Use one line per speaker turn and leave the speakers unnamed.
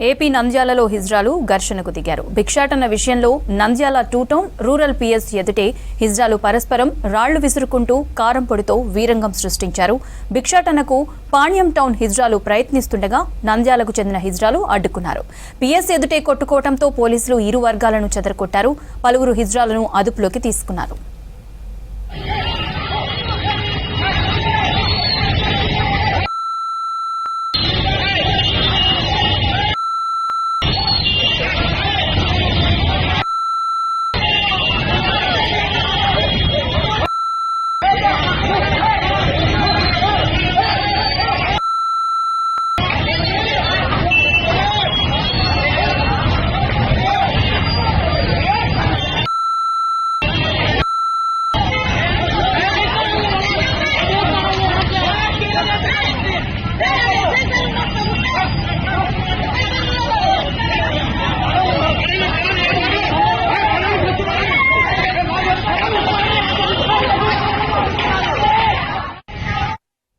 AP నంద్యాలలో హిజ్రాలు ఘర్షణకు దిగారు. భిక్షాటన విషయంలో నంద్యాల 2 టౌన్ రూరల్ పిఎస్ ఎదుటే హిజ్రాలు పరస్పరం రాళ్లు విసురుకుంటూ కారం పొడితో వీరంగం సృష్టించారు. భిక్షాటనకు పాణ్యం టౌన్ హిజ్రాలు ప్రయత్నిస్తుండగా నంద్యాలకు చెందిన హిజ్రాలు అడ్డుకున్నారు. పిఎస్ ఎదుటే కొట్టుకోవడంతో పోలీసులు ఇరు వర్గాలను చెదరగొట్టారు. పలువురు హిజ్రాలను అదుపులోకి తీసుకున్నారు.